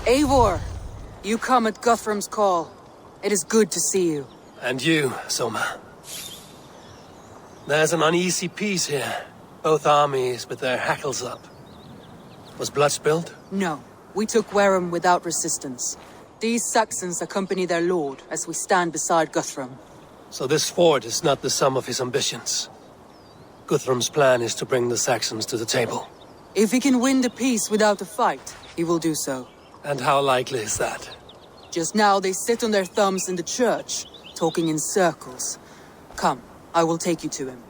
Eivor, you come at Guthrum's call. It is good to see you. And you, Soma. There's an uneasy peace here. Both armies with their hackles up. Was blood spilled? No, we took Wareham without resistance. These Saxons accompany their lord as we stand beside Guthrum. So this fort is not the sum of his ambitions. Guthrum's plan is to bring the Saxons to the table. If he can win the peace without a fight, he will do so. And how likely is that? Just now they sit on their thumbs in the church, talking in circles. Come, I will take you to him.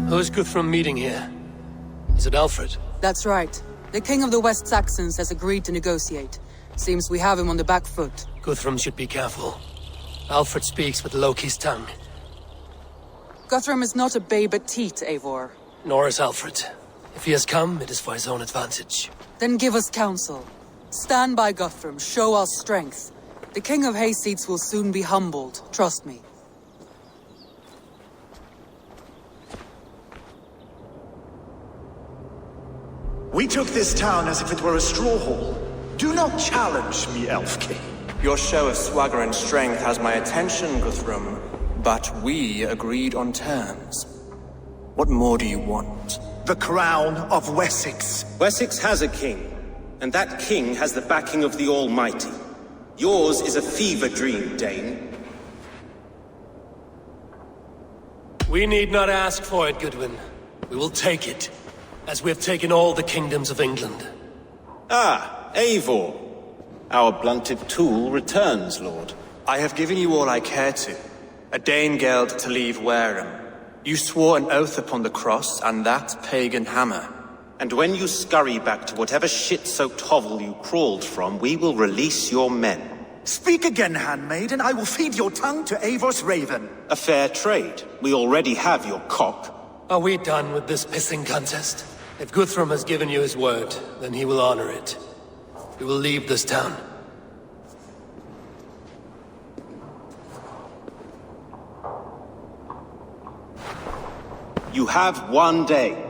Who is Guthrum meeting here? Is it Alfred? That's right. The king of the West Saxons has agreed to negotiate. Seems we have him on the back foot. Guthrum should be careful. Alfred speaks with Loki's tongue. Guthrum is not a babe at teat, Eivor. Nor is Alfred. If he has come, it is for his own advantage. Then give us counsel. Stand by Guthrum, show our strength. The king of Hayseeds will soon be humbled, trust me. We took this town as if it were a straw hall. Do not challenge me, Elf King. Your show of swagger and strength has my attention, Guthrum, but we agreed on terms. What more do you want? The crown of Wessex. Wessex has a king, and that king has the backing of the Almighty. Yours is a fever dream, Dane. We need not ask for it, Goodwin. We will take it, as we have taken all the kingdoms of England. Ah, Eivor. Our blunted tool returns, Lord. I have given you all I care to. A Danegeld to leave Wareham. You swore an oath upon the cross, and that pagan hammer. And when you scurry back to whatever shit-soaked hovel you crawled from, we will release your men. Speak again, handmaid, and I will feed your tongue to Eivor's raven. A fair trade. We already have your cock. Are we done with this pissing contest? If Guthrum has given you his word, then he will honor it. We will leave this town. You have one day.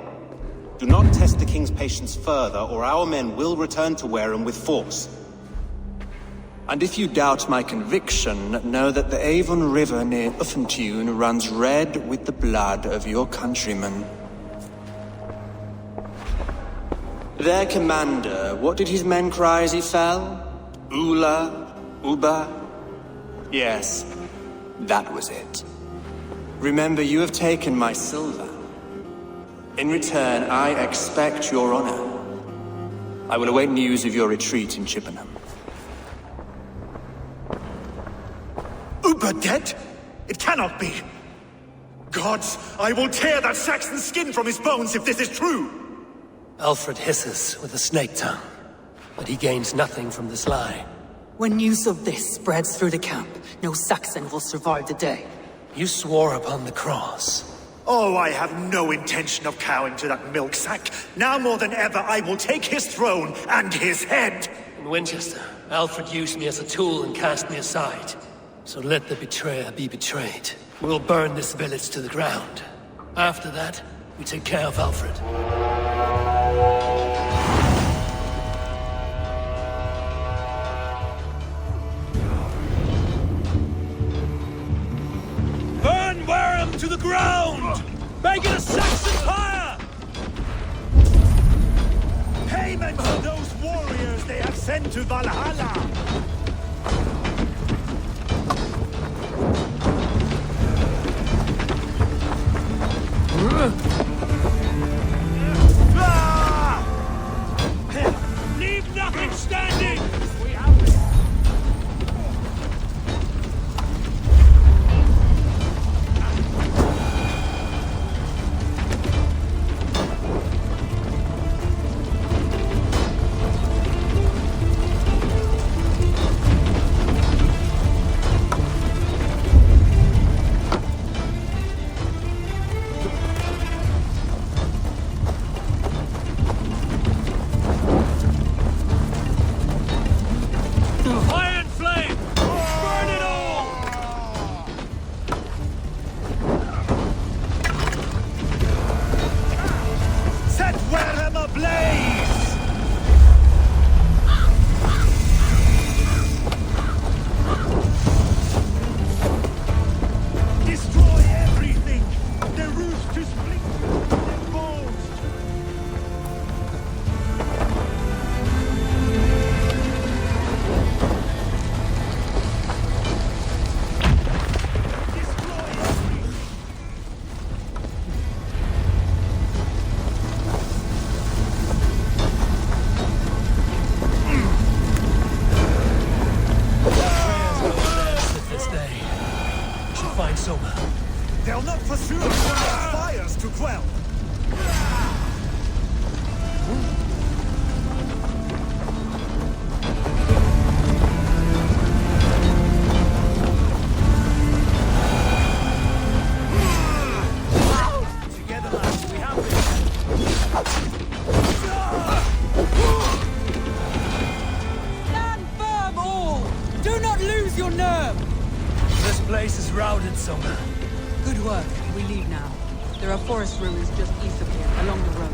Do not test the king's patience further, or our men will return to Wareham with force. And if you doubt my conviction, know that the Avon River near Uffentune runs red with the blood of your countrymen. Their commander, what did his men cry as he fell? Ula? Uba? Yes, that was it. Remember, you have taken my silver. In return, I expect your honor. I will await news of your retreat in Chippenham. Uber dead? It cannot be. Gods, I will tear that Saxon skin from his bones if this is true! Alfred hisses with a snake tongue, but he gains nothing from this lie. When news of this spreads through the camp, no Saxon will survive the day. You swore upon the cross. Oh, I have no intention of cowing to that milk sack. Now more than ever, I will take his throne and his head! In Winchester, Alfred used me as a tool and cast me aside. So let the betrayer be betrayed. We'll burn this village to the ground. After that, we take care of Alfred. Burn Wareham to the ground! Make it a Saxon pyre! Payment for those warriors they have sent to Valhalla! Leave nothing standing! They'll not pursue us from their fires to quell. Together, lads, we have this. Stand firm, all! Do not lose your nerve! This place is routed, Soma. Good work. We leave now. There are forest ruins just east of here, along the road.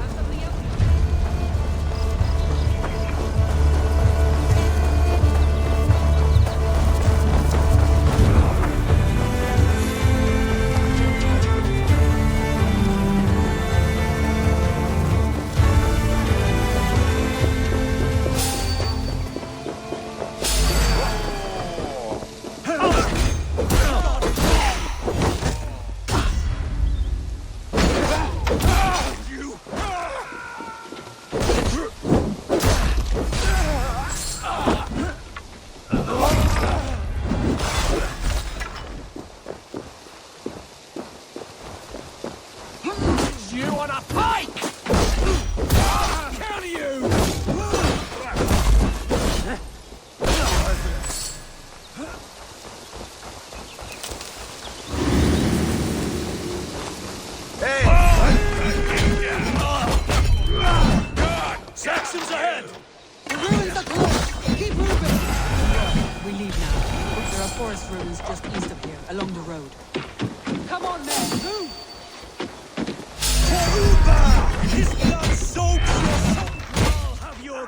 You on a pike! Counter you! Saxons ahead! The ruins are close! Keep moving! We leave now. There are forest ruins just east of here, along the road. Come on, men! Move! His blood soaks your soul! I'll have your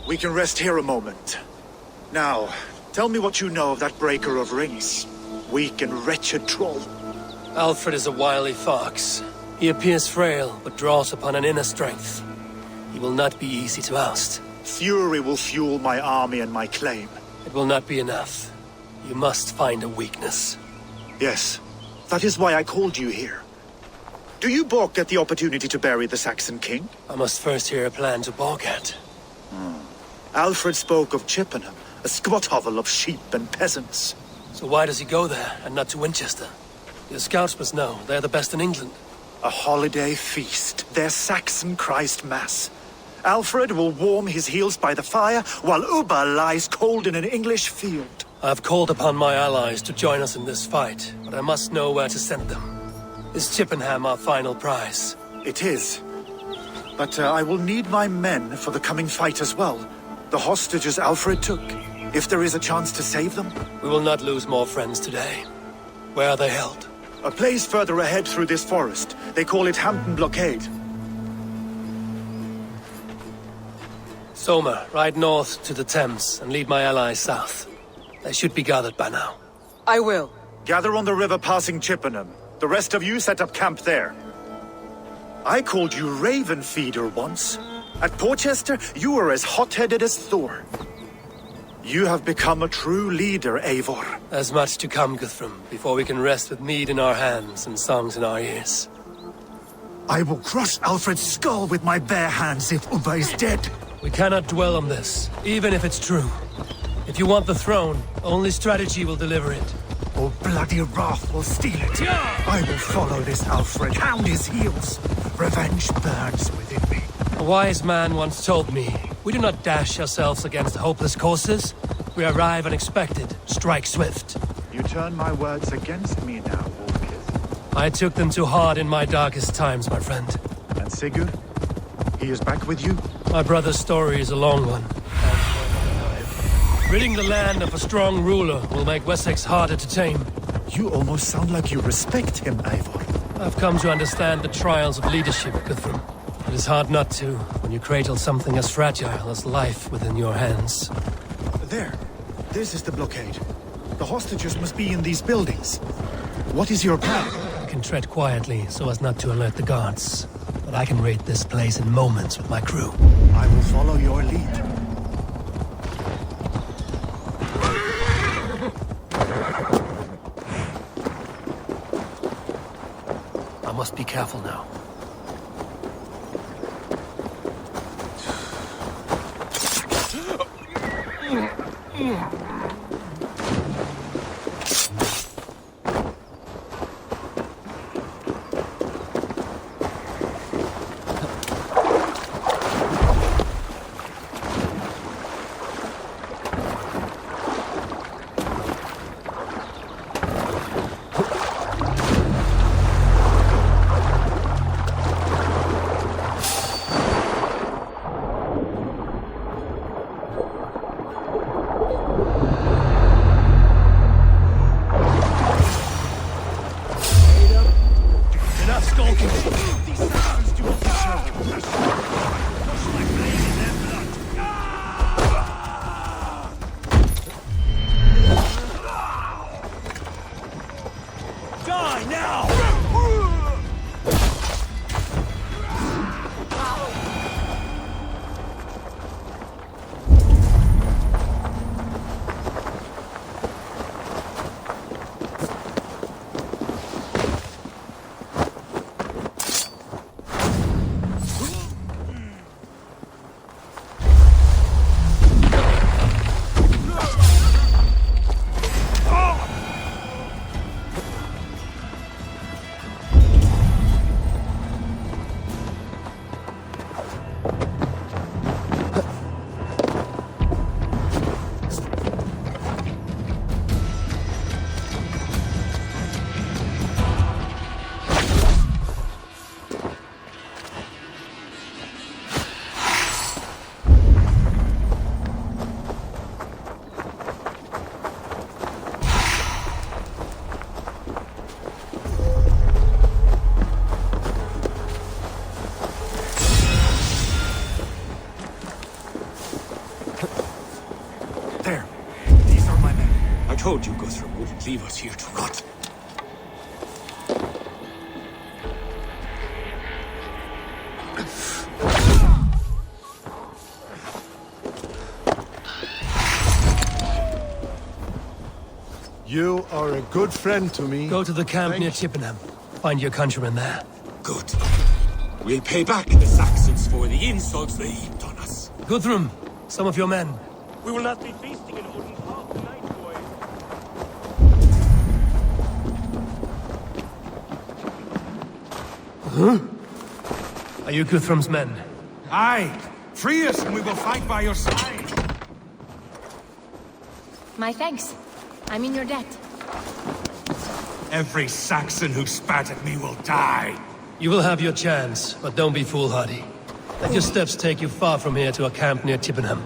We can rest here a moment. Now, tell me what you know of that breaker of rings. Weak and wretched troll. Alfred is a wily fox. He appears frail, but draws upon an inner strength. He will not be easy to oust. Fury will fuel my army and my claim. It will not be enough. You must find a weakness. Yes, that is why I called you here. Do you balk at the opportunity to bury the Saxon king? I must first hear a plan to balk at. Alfred spoke of Chippenham, a squat hovel of sheep and peasants. So why does he go there, and not to Winchester? Your scouts must know. They're the best in England. A holiday feast, their Saxon Christ Mass. Alfred will warm his heels by the fire, while Uba lies cold in an English field. I've called upon my allies to join us in this fight, but I must know where to send them. Is Chippenham our final prize? It is. But I will need my men for the coming fight as well. The hostages Alfred took. If there is a chance to save them. We will not lose more friends today. Where are they held? A place further ahead through this forest. They call it Hampton Blockade. Soma, ride north to the Thames and lead my allies south. They should be gathered by now. I will. Gather on the river passing Chippenham. The rest of you set up camp there. I called you Raven Feeder once. At Porchester, you were as hot-headed as Thor. You have become a true leader, Eivor. There's much to come, Guthrum, before we can rest with mead in our hands and songs in our ears. I will crush Alfred's skull with my bare hands if Uba is dead. We cannot dwell on this, even if it's true. If you want the throne, only strategy will deliver it. Or bloody wrath will steal it. I will follow this Alfred, hound his heels. Revenge burns within me. A wise man once told me, we do not dash ourselves against hopeless courses. We arrive unexpected, strike swift. You turn my words against me now, Wolfkith. I took them too hard in my darkest times, my friend. And Sigurd? He is back with you? My brother's story is a long one. Ridding the land of a strong ruler will make Wessex harder to tame. You almost sound like you respect him, Eivor. I've come to understand the trials of leadership, Guthrum. It is hard not to, when you cradle something as fragile as life within your hands. There. This is the blockade. The hostages must be in these buildings. What is your plan? I can tread quietly so as not to alert the guards. But I can raid this place in moments with my crew. I will follow your lead. I must be careful now. I told you Guthrum wouldn't leave us here to rot. You are a good friend to me. Go to the camp near Chippenham. Find your countrymen there. Good. We'll pay back the Saxons for the insults they heaped on us. Guthrum, some of your men. We will not be feasting in Odin's hall tonight, boys. Are you Guthrum's men? Aye. Free us and we will fight by your side. My thanks. I'm in your debt. Every Saxon who spat at me will die. You will have your chance, but don't be foolhardy. Let your steps take you far from here to a camp near Chippenham.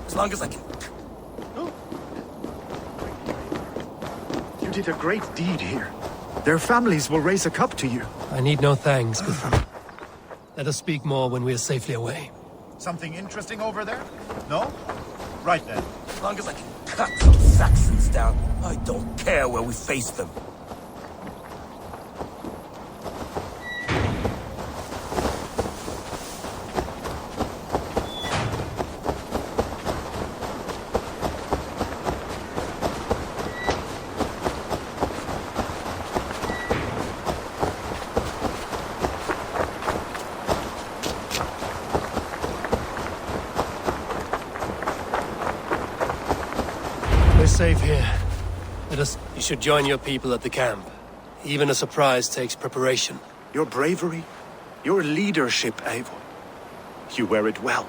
As long as I can. You did a great deed here. Their families will raise a cup to you. I need no thanks, Guthrum. Let us speak more when we are safely away. Something interesting over there? No? Right then. As long as I can cut those Saxons down. I don't care where we face them. We're safe here. You should join your people at the camp. Even a surprise takes preparation. Your bravery, your leadership, Eivor. You wear it well.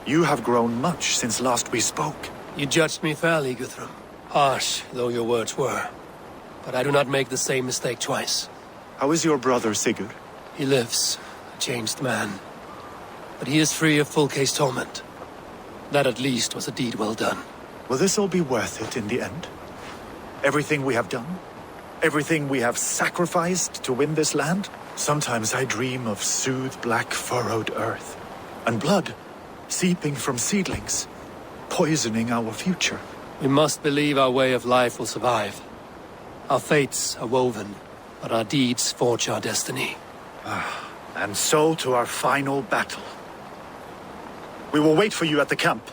You have grown much since last we spoke. You judged me fairly, Guthrum. Harsh though your words were. But I do not make the same mistake twice. How is your brother, Sigurd? He lives, a changed man. But he is free of full case torment. That at least was a deed well done. Will this all be worth it in the end? Everything we have done? Everything we have sacrificed to win this land? Sometimes I dream of soothed black furrowed earth, and blood seeping from seedlings, poisoning our future. We must believe our way of life will survive. Our fates are woven, but our deeds forge our destiny. And so to our final battle. We will wait for you at the camp.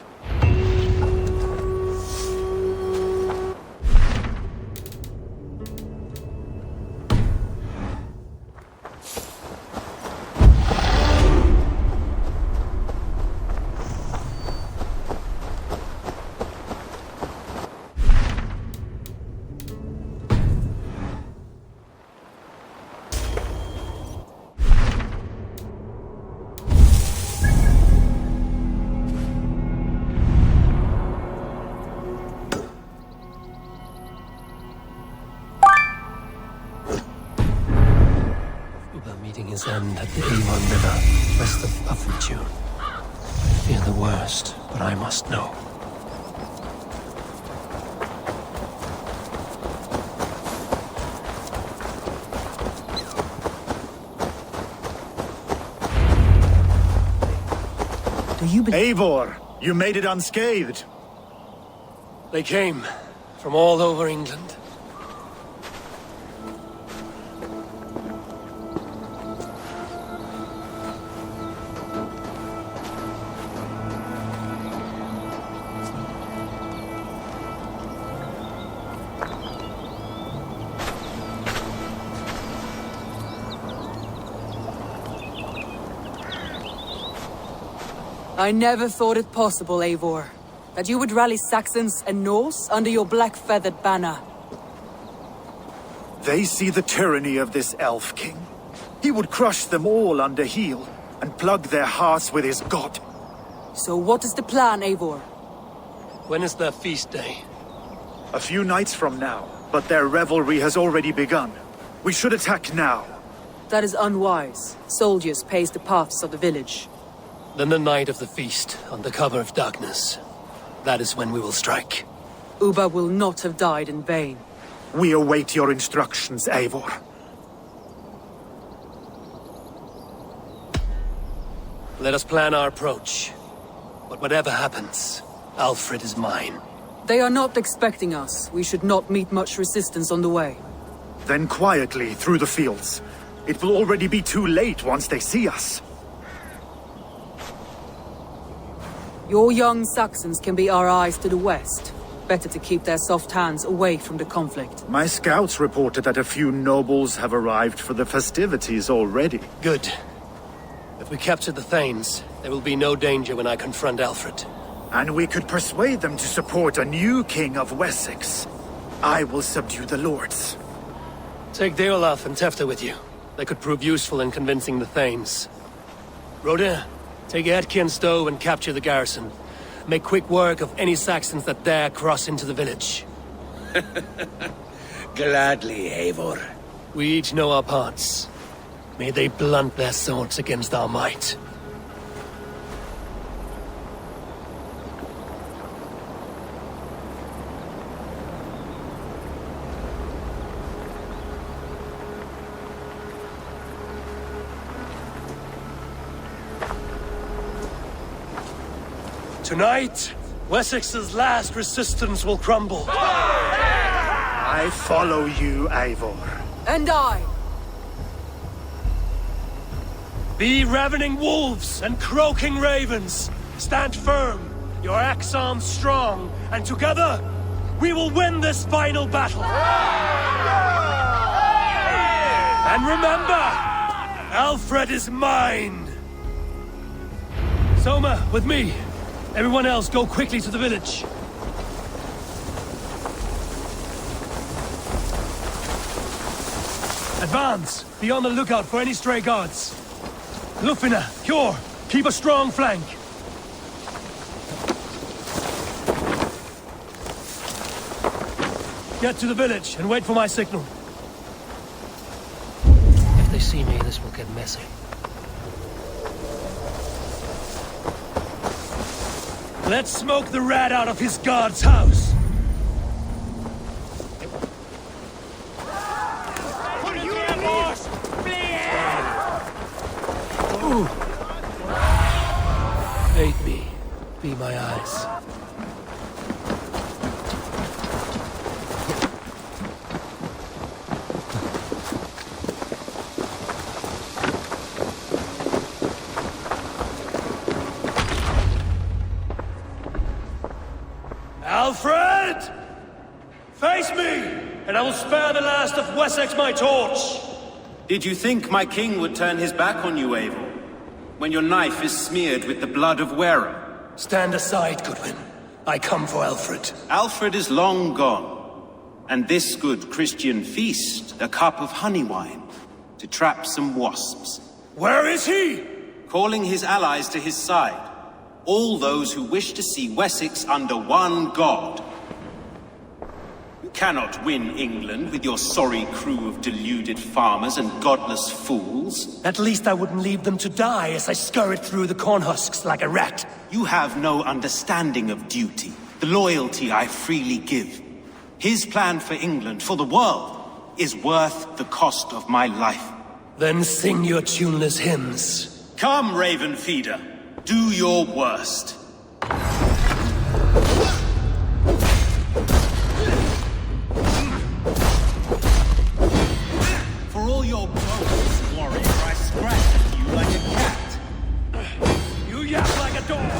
Meeting his end at the Avon River, west of Part42. I fear the worst, but I must know. Do you believe? Eivor, you made it unscathed. They came from all over England. I never thought it possible, Eivor, that you would rally Saxons and Norse under your black-feathered banner. They see the tyranny of this elf king. He would crush them all under heel and plug their hearts with his god. So what is the plan, Eivor? When is their feast day? A few nights from now, but their revelry has already begun. We should attack now. That is unwise. Soldiers pace the paths of the village. Then the night of the feast, under cover of darkness. That is when we will strike. Uba will not have died in vain. We await your instructions, Eivor. Let us plan our approach. But whatever happens, Alfred is mine. They are not expecting us. We should not meet much resistance on the way. Then quietly through the fields. It will already be too late once they see us. Your young Saxons can be our eyes to the west. Better to keep their soft hands away from the conflict. My scouts reported that a few nobles have arrived for the festivities already. Good. If we capture the Thanes, there will be no danger when I confront Alfred. And we could persuade them to support a new king of Wessex. I will subdue the lords. Take Deolaf and Tefta with you. They could prove useful in convincing the Thanes. Rhoda, take Edki and Stowe and capture the garrison. Make quick work of any Saxons that dare cross into the village. Gladly, Eivor. We each know our parts. May they blunt their swords against our might. Tonight, Wessex's last resistance will crumble. I follow you, Eivor. And I. Be ravening wolves and croaking ravens. Stand firm, your axe arms strong, and together, we will win this final battle. And remember, Alfred is mine. Soma, with me. Everyone else, go quickly to the village. Advance! Be on the lookout for any stray guards. Lufina, Kjor, keep a strong flank. Get to the village and wait for my signal. If they see me, this will get messy. Let's smoke the rat out of his guard's house. Bait me. Be my eyes. Alfred! Face me, and I will spare the last of Wessex my torch! Did you think my king would turn his back on you, Eivor? When your knife is smeared with the blood of Wera? Stand aside, Goodwin. I come for Alfred. Alfred is long gone. And this good Christian feast, a cup of honey wine, to trap some wasps. Where is he? Calling his allies to his side. All those who wish to see Wessex under one god. You cannot win England with your sorry crew of deluded farmers and godless fools. At least I wouldn't leave them to die as I scurried through the corn husks like a rat. You have no understanding of duty, the loyalty I freely give. His plan for England, for the world, is worth the cost of my life. Then sing your tuneless hymns. Come, Raven Feeder. Do your worst. For all your bones, warrior, I scratch at you like a cat. You yap like a dog.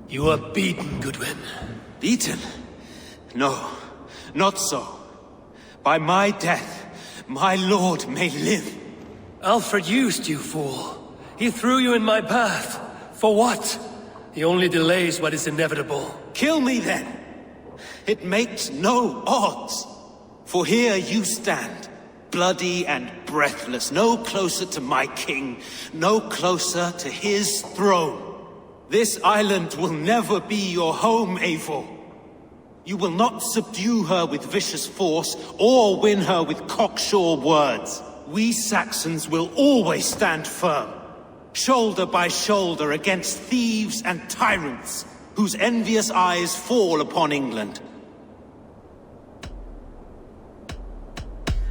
You are beaten, Goodwin. Beaten? No, not so. By my death, my lord may live. Alfred used you, fool. He threw you in my path. For what? He only delays what is inevitable. Kill me then. It makes no odds. For here you stand, bloody and breathless, no closer to my king, no closer to his throne. This island will never be your home, Eivor. You will not subdue her with vicious force, or win her with cocksure words. We Saxons will always stand firm, shoulder by shoulder against thieves and tyrants, whose envious eyes fall upon England.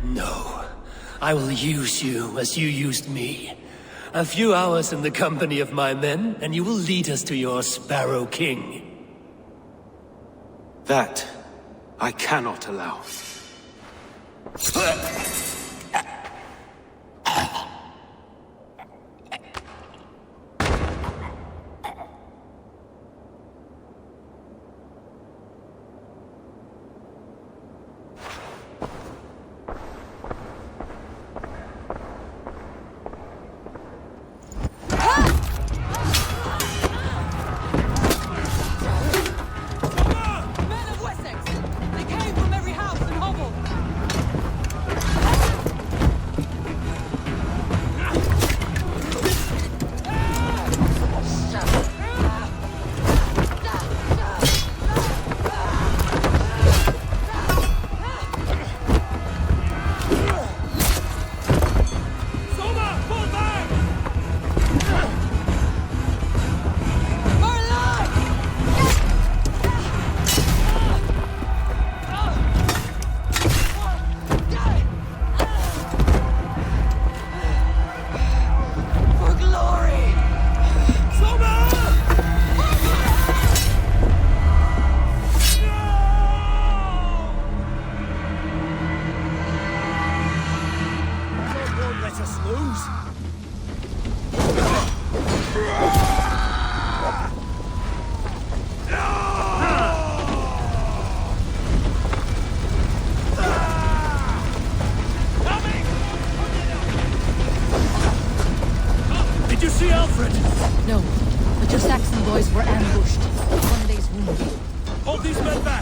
No. I will use you as you used me. A few hours in the company of my men, and you will lead us to your Sparrow King. That I cannot allow. Men of Wessex! They came from every house and hovel!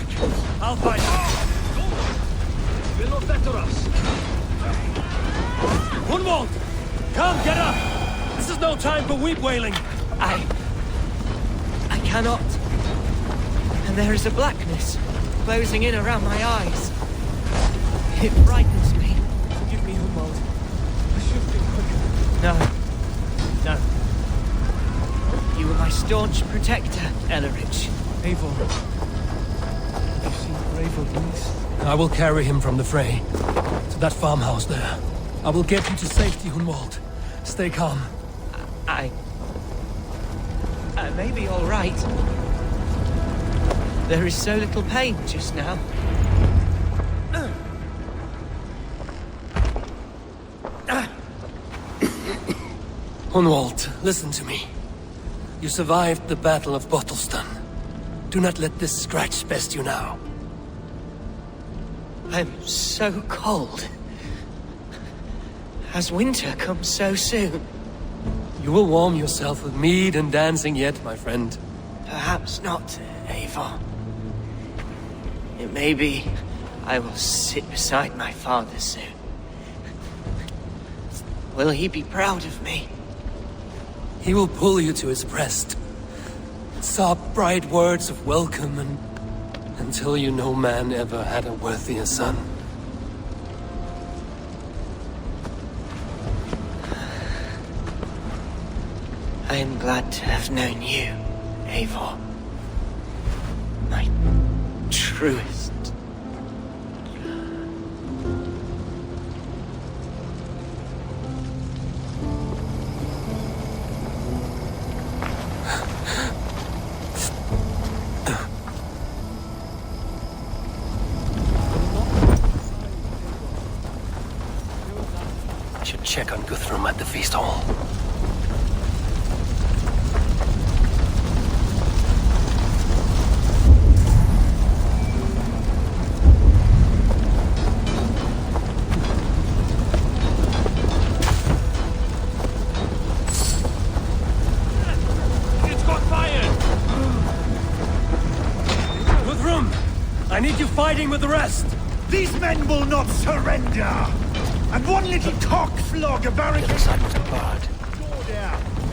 back! I'll fight him! Will not better us! Gunwald! Come, get up! This is no time for weep wailing! I cannot. And there is a blackness closing in around my eyes. It frightens me. Forgive me, Gunwald. I should have been quicker. No. You were my staunch protector, Ellerich. Eivor. Have you seen Eivor, please? I will carry him from the fray to that farmhouse there. I will get you to safety, Hunwald. Stay calm. I may be all right. There is so little pain just now. Hunwald, listen to me. You survived the Battle of Bottleston. Do not let this scratch best you now. I'm so cold. Has winter come so soon? You will warm yourself with mead and dancing yet, my friend. Perhaps not, Eivor. It may be I will sit beside my father soon. Will he be proud of me? He will pull you to his breast. Sob bright words of welcome and until you no man ever had a worthier son. I am glad to have known you, Eivor. My truest. I should check on Guthrum at the feast hall. It's got fired! Guthrum! I need you fighting with the rest! These men will not surrender! And one little cock flog a barricade...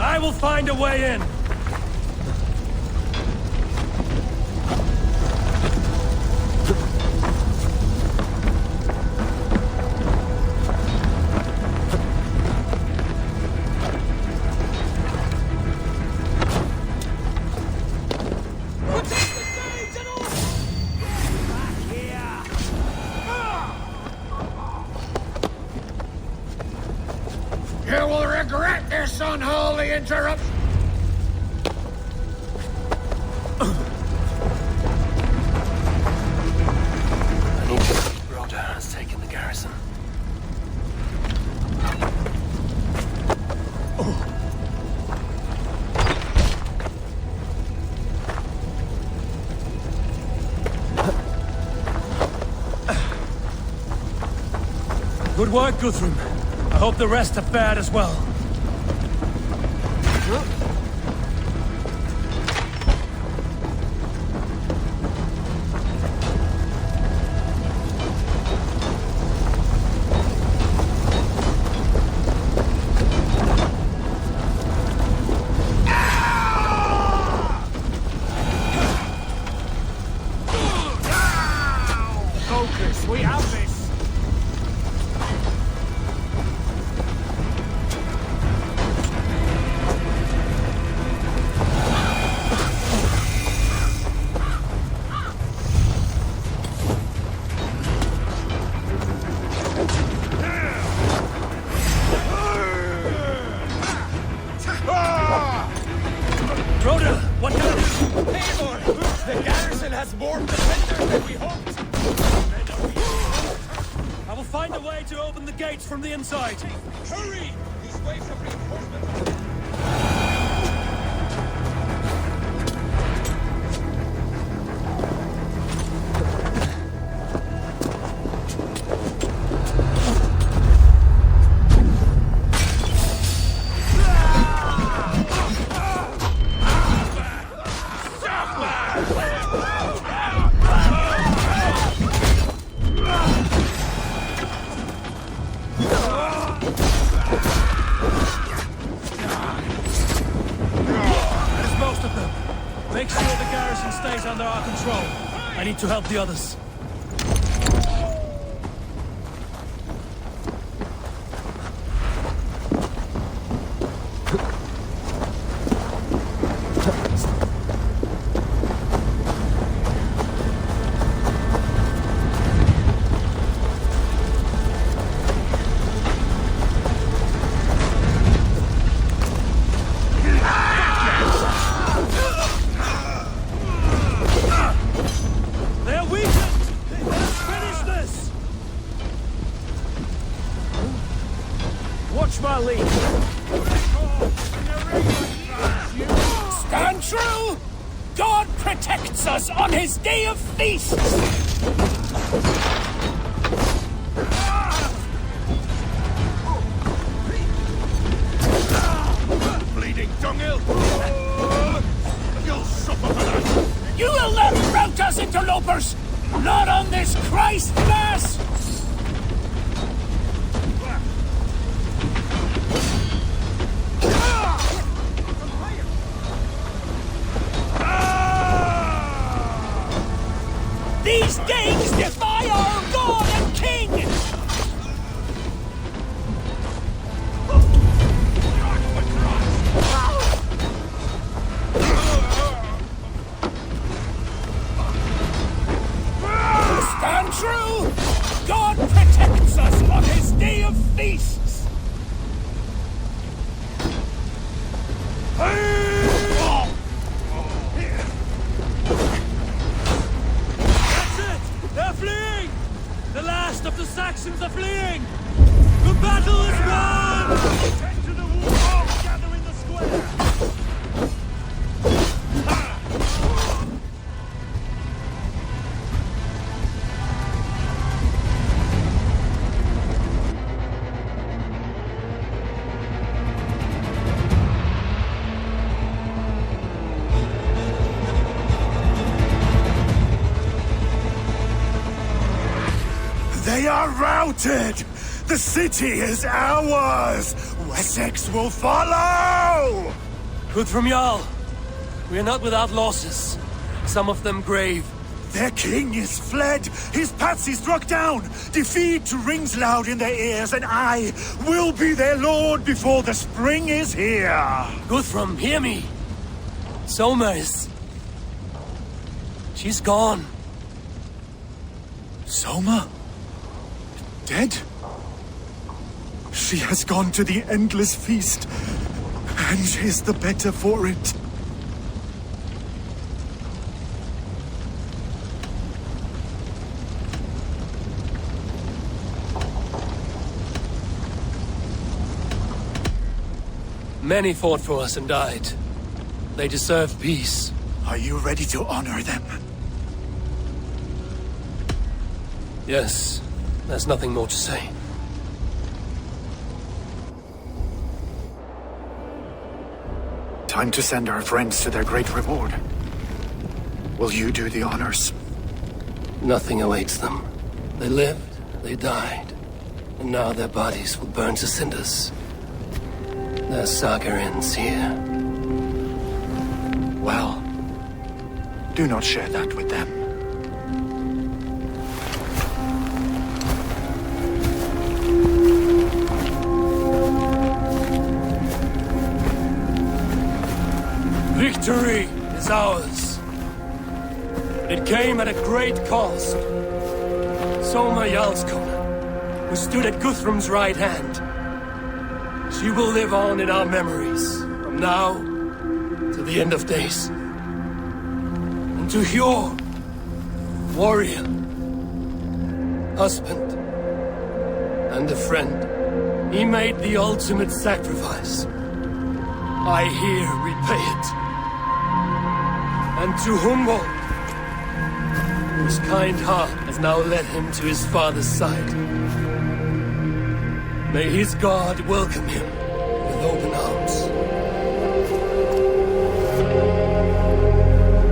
I will find a way in! You will regret this unholy interruption! I need to... Rhoda has taken the garrison. Good work, Guthrum. I hope the rest have fared as well. Focus, we have this! Rhoda, what can I do? Eivor! The garrison has more defenders than we hoped! I will find a way to open the gates from the inside. Hurry! These waves of reinforcements... need to help the others. Watch my lead. Stand true! God protects us on his day of feasts! Bleeding dunghill! You'll suffer for that! You will not rout us, interlopers! Not on this Christ Mass! These gangs defy our God and King! Stand true! God protects us on his day of feasts! They're fleeing! The last of the Saxons are fleeing! The battle is won! Tend to the wall! Gather in the square! They are routed! The city is ours! Wessex will follow! Guthrum Jarl, we are not without losses. Some of them grave. Their king is fled! His patsy struck down! Defeat rings loud in their ears, and I will be their lord before the spring is here! Guthrum, hear me! Soma is... she's gone. Soma? Dead? She has gone to the endless feast, and is the better for it. Many fought for us and died. They deserve peace. Are you ready to honor them? Yes, there's nothing more to say. Time to send our friends to their great reward. Will you do the honors? Nothing awaits them. They lived, they died, and now their bodies will burn to cinders. Their saga ends here. Well, do not share that with them. Victory is ours. It came at a great cost. Soma Jarlskona, who stood at Guthrum's right hand. She will live on in our memories, from now to the end of days. And to Hjor, warrior, husband, and a friend, he made the ultimate sacrifice. I here repay it. And to Humboldt, whose kind heart has now led him to his father's side. May his God welcome him with open arms.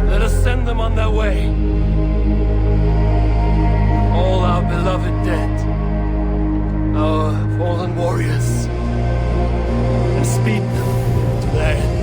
Let us send them on their way. All our beloved dead, our fallen warriors, and speed them to their end.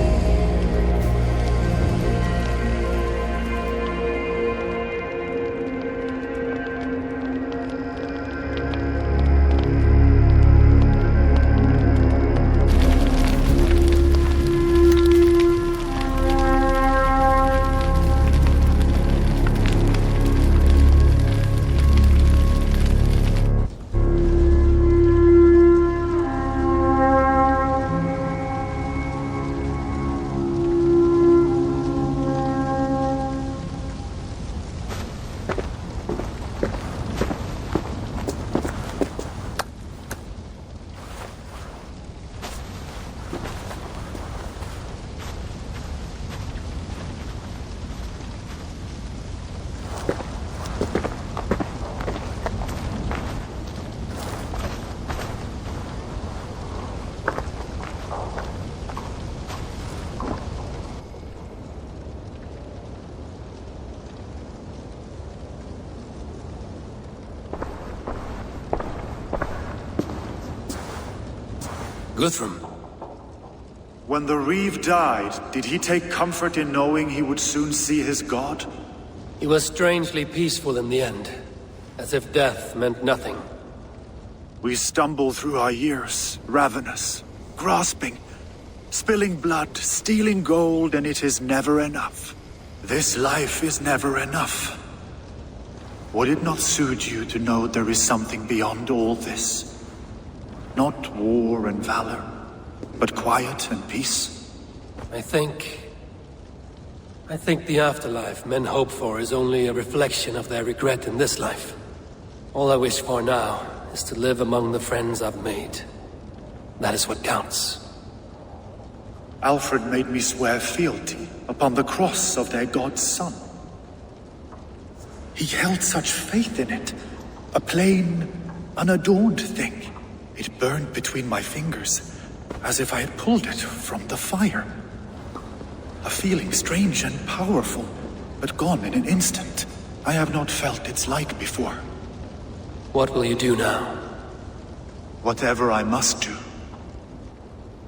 Guthrum. When the Reeve died, did he take comfort in knowing he would soon see his god? He was strangely peaceful in the end, as if death meant nothing. We stumble through our years, ravenous, grasping, spilling blood, stealing gold, and it is never enough. This life is never enough. Would it not suit you to know there is something beyond all this? Not war and valor, but quiet and peace? I think the afterlife men hope for is only a reflection of their regret in this life. All I wish for now is to live among the friends I've made. That is what counts. Alfred made me swear fealty upon the cross of their god's son. He held such faith in it, a plain, unadorned thing. It burned between my fingers, as if I had pulled it from the fire. A feeling strange and powerful, but gone in an instant. I have not felt its like before. What will you do now? Whatever I must do.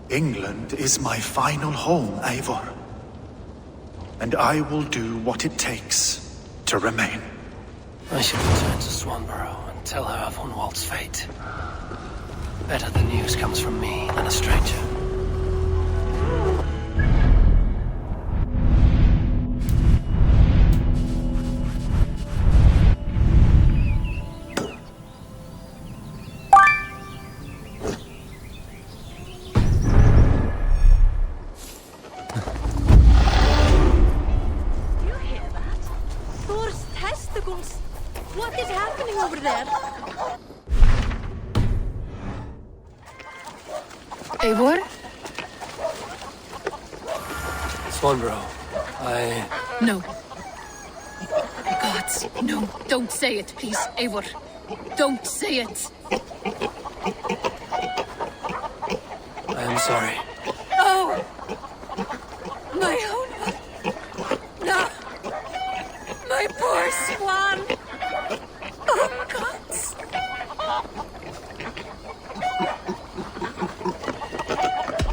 England is my final home, Eivor. And I will do what it takes to remain. I should return to Swanborough and tell her of Hunwald's fate. Better the news comes from me than a stranger. What is happening over there? Eivor? Swanborough, No. Gods, no. Don't say it, please, Eivor. Don't say it. I am sorry. Oh! My own... No! My poor swan! Oh, gods!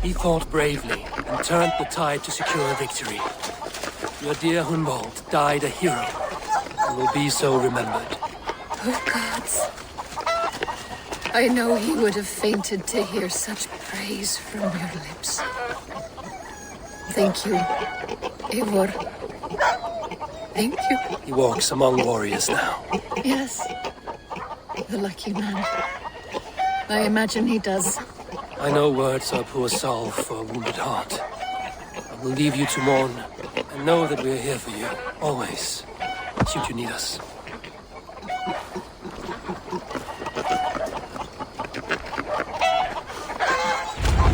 He fought bravely and turned the tide to secure a victory. Your dear Hunwald died a hero and will be so remembered. Oh, gods. I know he would have fainted to hear such praise from your lips. Thank you, Eivor. Thank you. He walks among warriors now. Yes. The lucky man. I imagine he does. I know words are poor salve for a wounded heart. I will leave you to mourn, and know that we are here for you, always, should you need us.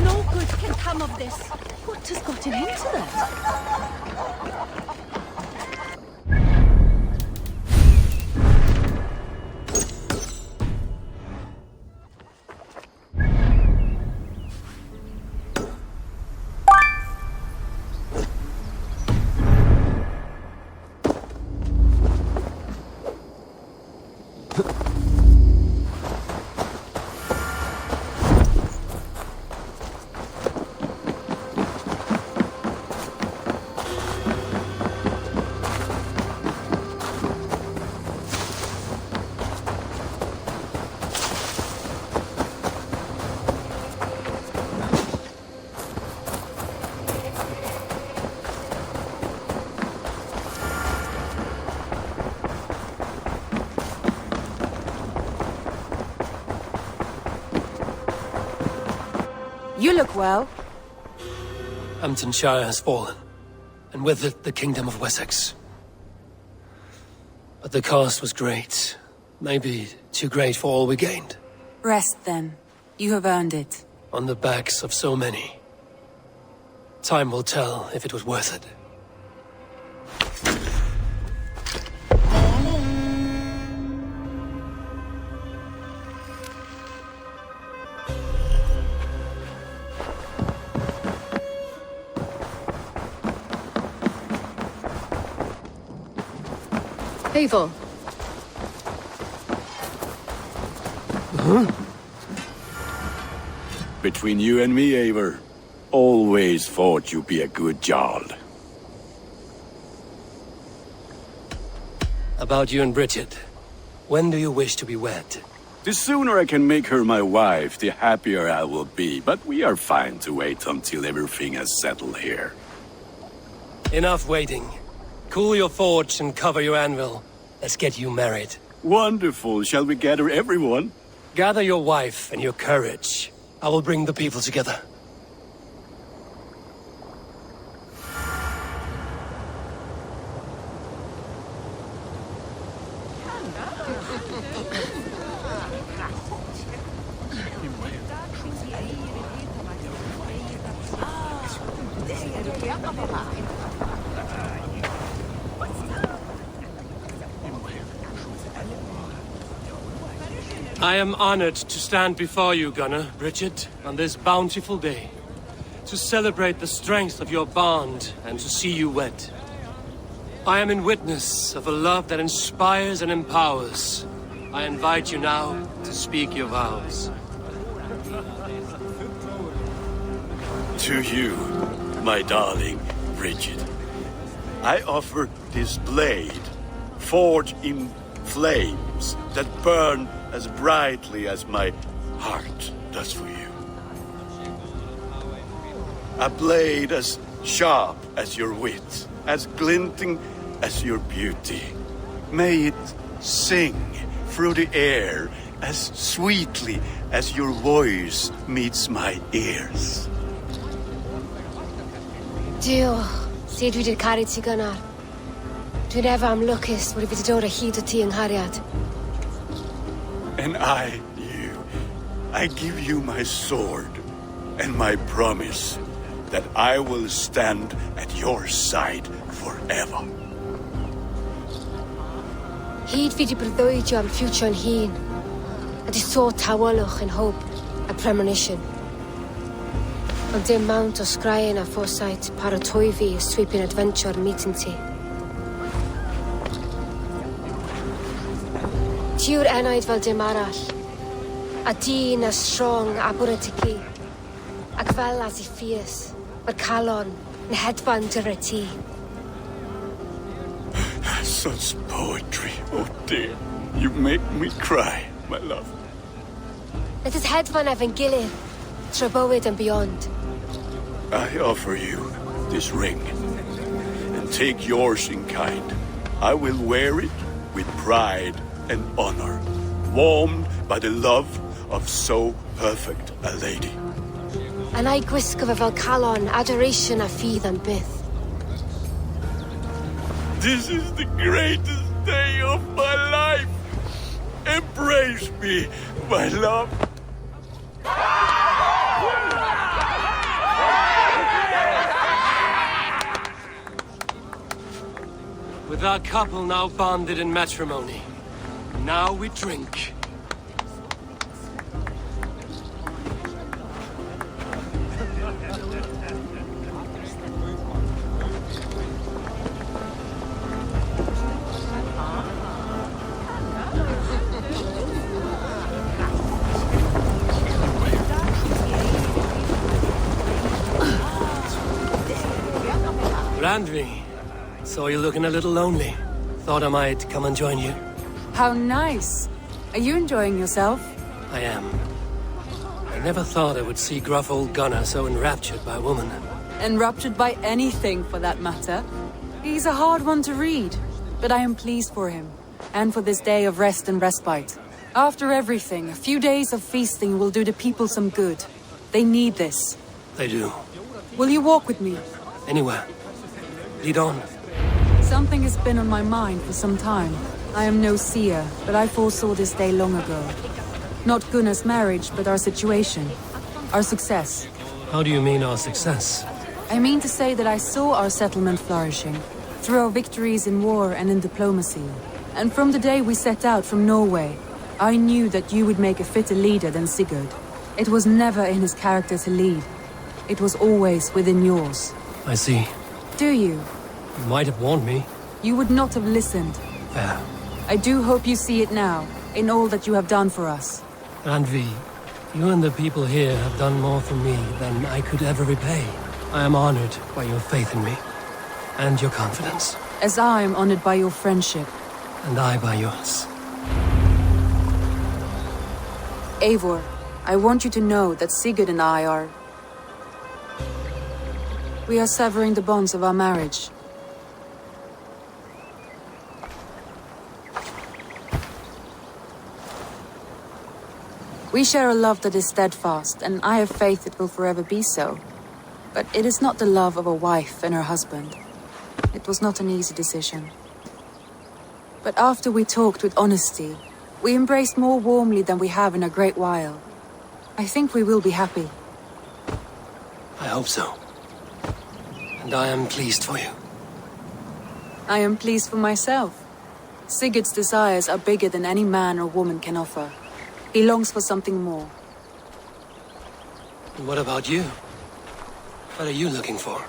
No good can come of this. What has gotten into that? You look well. Hamptonshire has fallen, and with it the Kingdom of Wessex. But the cost was great. Maybe too great for all we gained. Rest then. You have earned it. On the backs of so many. Time will tell if it was worth it. Eivor. Between you and me, Eivor, always thought you'd be a good Jarl. About you and Bridget. When do you wish to be wed? The sooner I can make her my wife, the happier I will be. But we are fine to wait until everything has settled here. Enough waiting. Cool your forge and cover your anvil. Let's get you married. Wonderful. Shall we gather everyone? Gather your wife and your courage. I will bring the people together. I am honored to stand before you, Gunnar, Bridget, on this bountiful day, to celebrate the strength of your bond and to see you wed. I am in witness of a love that inspires and empowers. I invite you now to speak your vows. To you, my darling Bridget, I offer this blade, forged in flames that burn as brightly as my heart does for you. A blade as sharp as your wit, as glinting as your beauty. May it sing through the air as sweetly as your voice meets my ears. Dio, syd fi di'r caru ti gynnar. Dwi'n efo am lwcus bod fi wedi dod o hyd o ti yng nghariad. And I give you my sword and my promise that I will stand at your side forever. Hyd fi wedi breuddwydio am ffiwtio yn hun, a di sôn tawolwch yn hope a premonition. Ond dim mount o sgraen a foresight paratoi fi a sweeping adventure meeting ti. Ti yw'r enaid fel dim arall, a dyn as strong a bwrdd ti ci, ac fel as I fierce, mae'r calon yn hedfan dyr y ti. Such poetry, oh dear. You make me cry, my love. Let us hedfan efo'n gilydd, tra bywyd and beyond. I offer you this ring, and take yours in kind. I will wear it with pride and honor, warmed by the love of so perfect a lady. And I gwisgo fe fel calon, adoration a ffydd am byth. This is the greatest day of my life. Embrace me, my love. With our couple now bonded in matrimony, now we drink. Randvi, saw you looking a little lonely. Thought I might come and join you. How nice. Are you enjoying yourself? I am. I never thought I would see gruff old Gunnar so enraptured by a woman. Enraptured by anything, for that matter. He's a hard one to read, but I am pleased for him, and for this day of rest and respite. After everything, a few days of feasting will do the people some good. They need this. They do. Will you walk with me? Anywhere. Lead on. Something has been on my mind for some time. I am no seer, but I foresaw this day long ago. Not Gunnar's marriage, but our situation. Our success. How do you mean our success? I mean to say that I saw our settlement flourishing, through our victories in war and in diplomacy. And from the day we set out from Norway, I knew that you would make a fitter leader than Sigurd. It was never in his character to lead. It was always within yours. I see. Do you? You might have warned me. You would not have listened. Fair. I do hope you see it now, in all that you have done for us. Randvi, You and the people here have done more for me than I could ever repay. I am honored by your faith in me, and your confidence. As I am honored by your friendship. And I by yours. Eivor, I want you to know that Sigurd and I are... We are severing the bonds of our marriage. We share a love that is steadfast, and I have faith it will forever be so. But it is not the love of a wife and her husband. It was not an easy decision. But after we talked with honesty, we embraced more warmly than we have in a great while. I think we will be happy. I hope so. And I am pleased for you. I am pleased for myself. Sigurd's desires are bigger than any man or woman can offer. He longs for something more. And what about you? What are you looking for?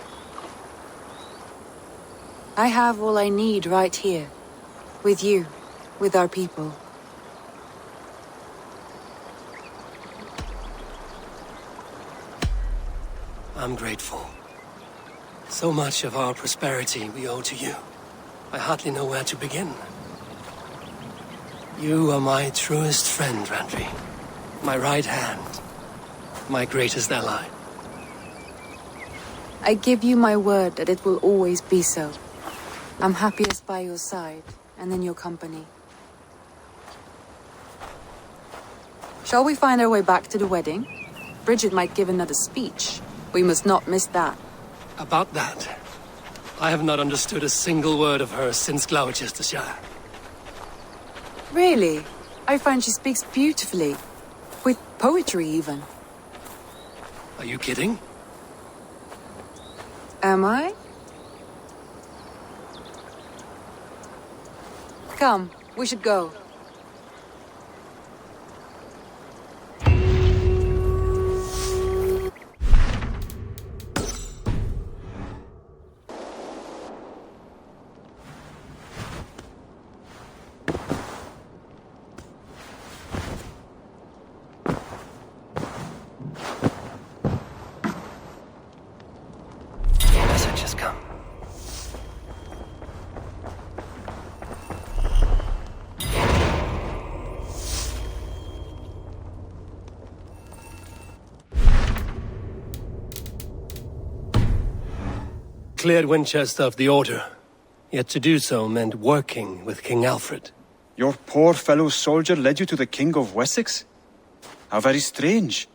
I have all I need right here. With you. With our people. I'm grateful. So much of our prosperity we owe to you. I hardly know where to begin. You are my truest friend, Randvi. My right hand. My greatest ally. I give you my word that it will always be so. I'm happiest by your side, and in your company. Shall we find our way back to the wedding? Bridget might give another speech. We must not miss that. About that, I have not understood a single word of hers since Gloucestershire. Really? I find she speaks beautifully. With poetry, even. Are you kidding? Am I? Come, we should go. Message has come. Cleared Winchester of the Order. Yet to do so meant working with King Alfred. Your poor fellow soldier led you to the King of Wessex? How very strange.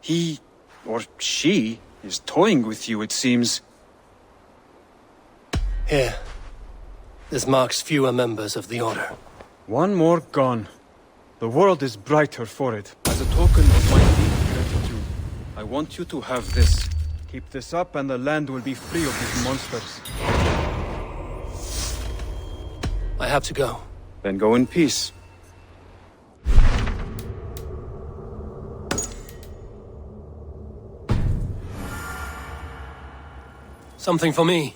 He, or she, is toying with you, it seems. Here. This marks fewer members of the Order. One more gone. The world is brighter for it. As a token of my deep gratitude, I want you to have this. Keep this up and the land will be free of these monsters. I have to go. Then go in peace. Something for me.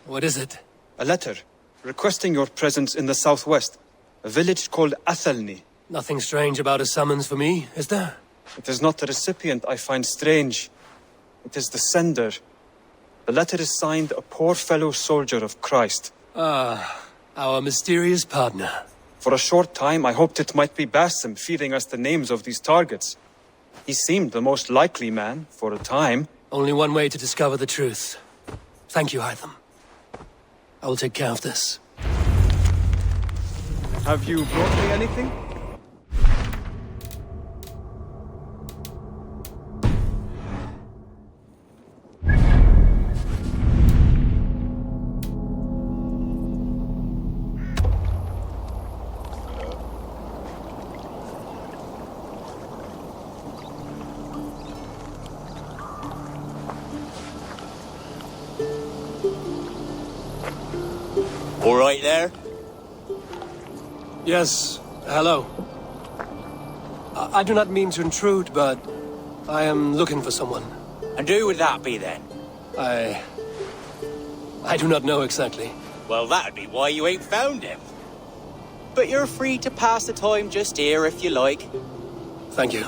What is it? A letter, requesting your presence in the southwest. A village called Athelney. Nothing strange about a summons for me, is there? It is not the recipient I find strange. It is the sender. The letter is signed a poor fellow soldier of Christ. Ah, our mysterious partner. For a short time, I hoped it might be Basim feeding us the names of these targets. He seemed the most likely man, for a time. Only one way to discover the truth. Thank you, Hytham. I will take care of this. Have you brought me anything? All right there? Yes, hello. I do not mean to intrude, but I am looking for someone. And who would that be then? I do not know exactly. Well, that'd be why you ain't found him. But you're free to pass the time just here if you like. Thank you.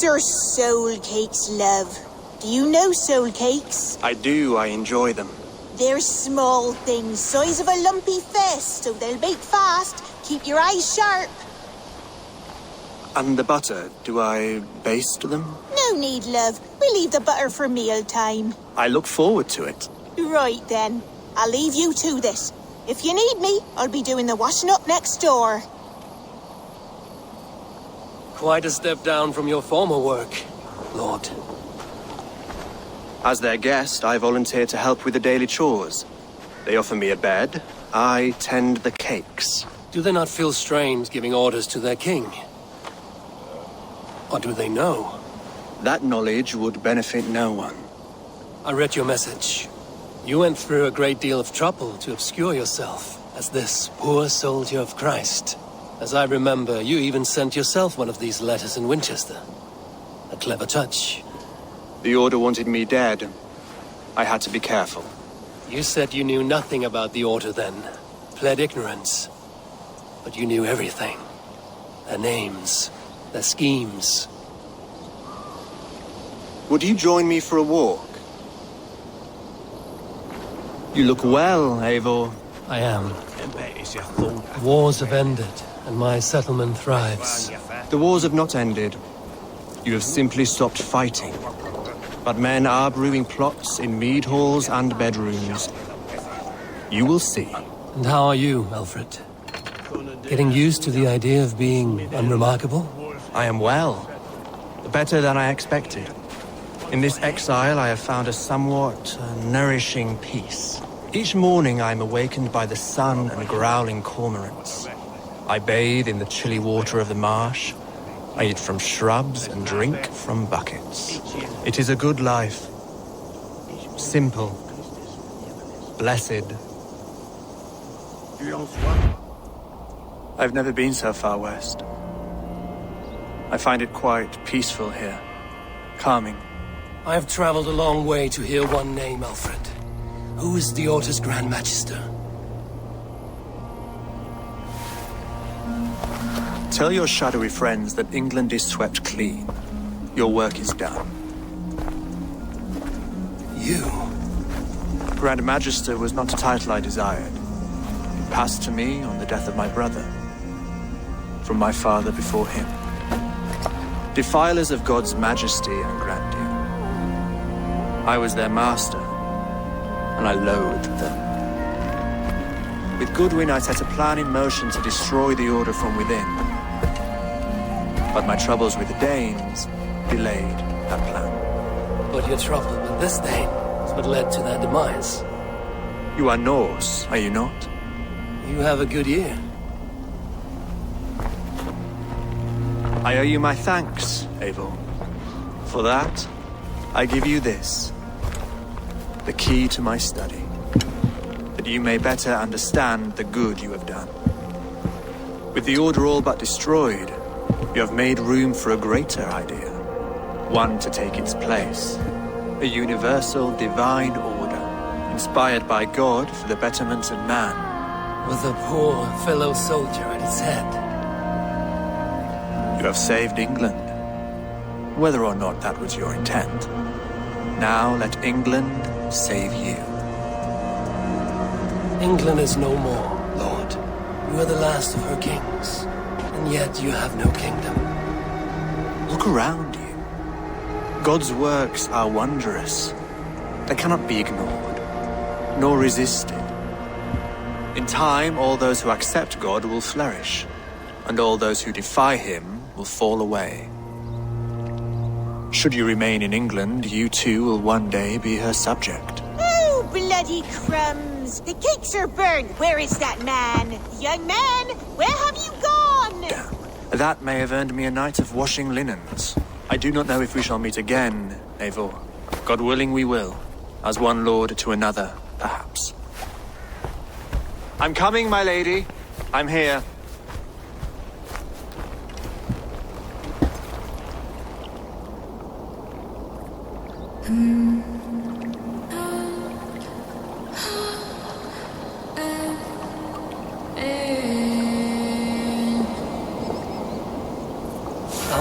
These are soul cakes, love. Do you know soul cakes? I do, I enjoy them. They're small things, size of a lumpy fist, so they'll bake fast. Keep your eyes sharp. And the butter, do I baste them? No need, love. We'll leave the butter for meal time. I look forward to it. Right then. I'll leave you to this. If you need me, I'll be doing the washing up next door. Quite a step down from your former work, Lord. As their guest, I volunteer to help with the daily chores. They offer me a bed. I tend the cakes. Do they not feel strange giving orders to their king? Or do they know? That knowledge would benefit no one. I read your message. You went through a great deal of trouble to obscure yourself as this poor soldier of Christ. As I remember, you even sent yourself one of these letters in Winchester. A clever touch. The Order wanted me dead. I had to be careful. You said you knew nothing about the Order then. Pled ignorance. But you knew everything. Their names. Their schemes. Would you join me for a walk? You look well, Eivor. I am. Wars have ended, and my settlement thrives. The wars have not ended. You have simply stopped fighting. But men are brewing plots in mead halls and bedrooms. You will see. And how are you, Alfred? Getting used to the idea of being unremarkable? I am well. Better than I expected. In this exile, I have found a somewhat nourishing peace. Each morning, I am awakened by the sun and growling cormorants. I bathe in the chilly water of the marsh. I eat from shrubs and drink from buckets. It is a good life. Simple. Blessed. I've never been so far west. I find it quite peaceful here. Calming. I have traveled a long way to hear one name, Alfred. Who is the Order's Grand Magister? Tell your shadowy friends that England is swept clean. Your work is done. You? Grand Magister was not a title I desired. It passed to me on the death of my brother. From my father before him. Defilers of God's majesty and grandeur. I was their master, and I loathed them. With Goodwin, I set a plan in motion to destroy the Order from within. But my troubles with the Danes delayed that plan. But your trouble with this Dane is what led to their demise. You are Norse, are you not? You have a good ear. I owe you my thanks, Eivor. For that, I give you this. The key to my study. That you may better understand the good you have done. With the Order all but destroyed, you have made room for a greater idea. One to take its place. A universal divine order, inspired by God for the betterment of man. With a poor fellow soldier at its head. You have saved England. Whether or not that was your intent. Now let England save you. England is no more, Lord. You are the last of her kings. And yet you have no kingdom. Look around you. God's works are wondrous. They cannot be ignored, nor resisted. In time, all those who accept God will flourish, and all those who defy him will fall away. Should you remain in England, you too will one day be her subject. Oh, bloody crumbs! The cakes are burned! Where is that man? Young man, where have you gone? Damn. That may have earned me a night of washing linens. I do not know if we shall meet again, Eivor. God willing, we will. As one lord to another, perhaps. I'm coming, my lady. I'm here.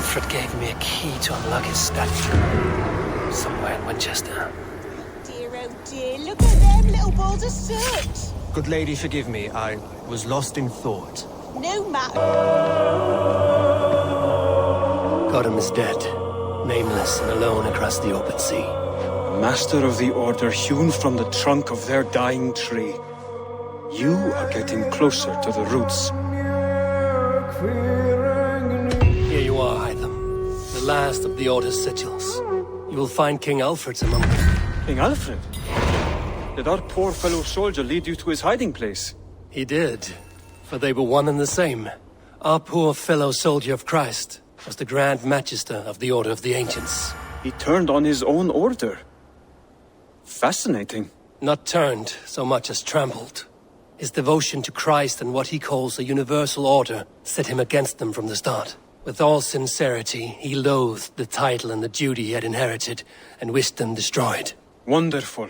Alfred gave me a key to unlock his statue. Somewhere in Winchester. Dear, oh dear, look at them little balls of soot. Good lady, forgive me. I was lost in thought. No matter. Gotham is dead. Nameless and alone across the open sea. Master of the Order hewn from the trunk of their dying tree. You are getting closer to the roots. Here you are, Hytham. The last of the Order's sigils. You will find King Alfred's among them. King Alfred? Did our poor fellow soldier lead you to his hiding place? He did, for they were one and the same. Our poor fellow soldier of Christ was the Grand Magister of the Order of the Ancients. He turned on his own order. Fascinating. Not turned so much as trampled. His devotion to Christ and what he calls a universal order set him against them from the start. With all sincerity, he loathed the title and the duty he had inherited and wished them destroyed. Wonderful.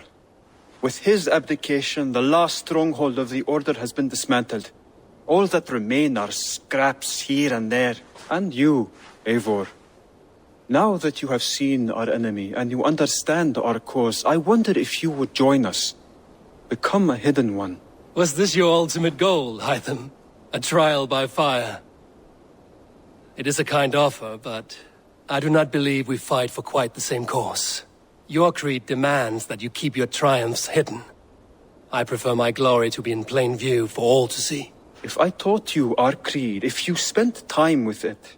With his abdication, the last stronghold of the Order has been dismantled. All that remain are scraps here and there. And you, Eivor. Now that you have seen our enemy and you understand our cause, I wonder if you would join us. Become a hidden one. Was this your ultimate goal, Hytham? A trial by fire? It is a kind offer, but I do not believe we fight for quite the same cause. Your creed demands that you keep your triumphs hidden. I prefer my glory to be in plain view for all to see. If I taught you our creed, if you spent time with it,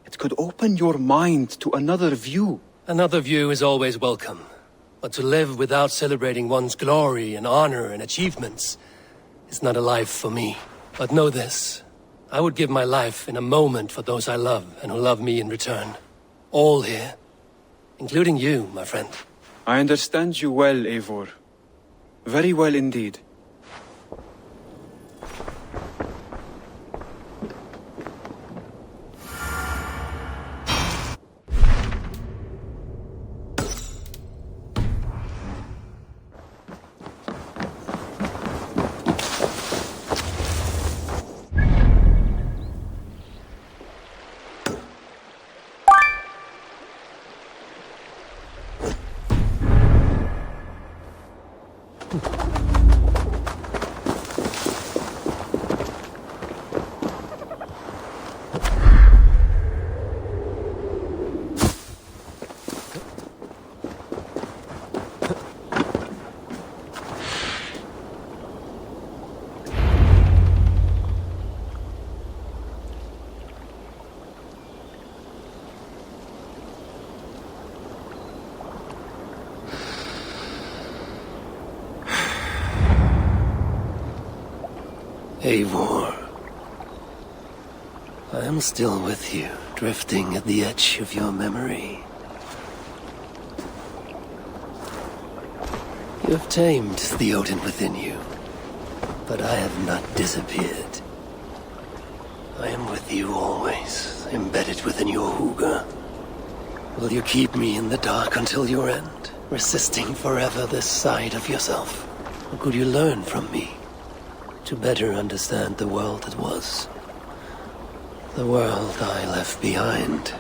it could open your mind to another view. Another view is always welcome. But to live without celebrating one's glory and honor and achievements is not a life for me. But know this, I would give my life in a moment for those I love and who love me in return. All here, including you, my friend. I understand you well, Eivor. Very well indeed. Eivor, I am still with you, drifting at the edge of your memory. You have tamed the Odin within you, but I have not disappeared. I am with you always, embedded within your hooga. Will you keep me in the dark until your end, resisting forever this side of yourself? Or could you learn from me? To better understand the world that was. The world I left behind.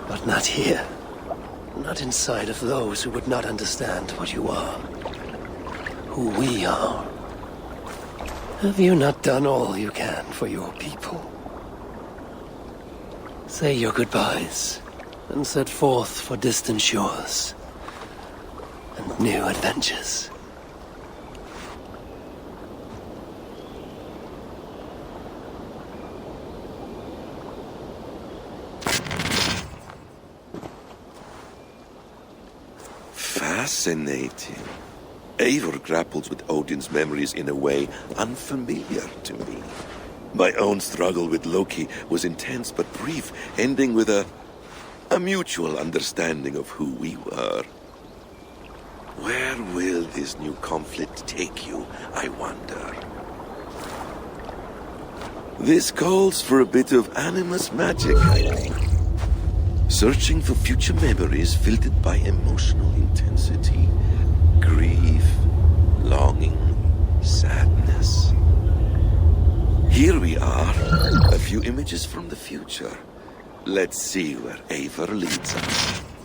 But not here. Not inside of those who would not understand what you are. Who we are. Have you not done all you can for your people? Say your goodbyes, and set forth for distant shores. And new adventures. Fascinating. Eivor grapples with Odin's memories in a way unfamiliar to me. My own struggle with Loki was intense but brief, ending with a mutual understanding of who we were. Where will this new conflict take you, I wonder? This calls for a bit of animus magic, I think. Searching for future memories filtered by emotional intensity, grief, longing, sadness. Here we are, a few images from the future. Let's see where Eivor leads us.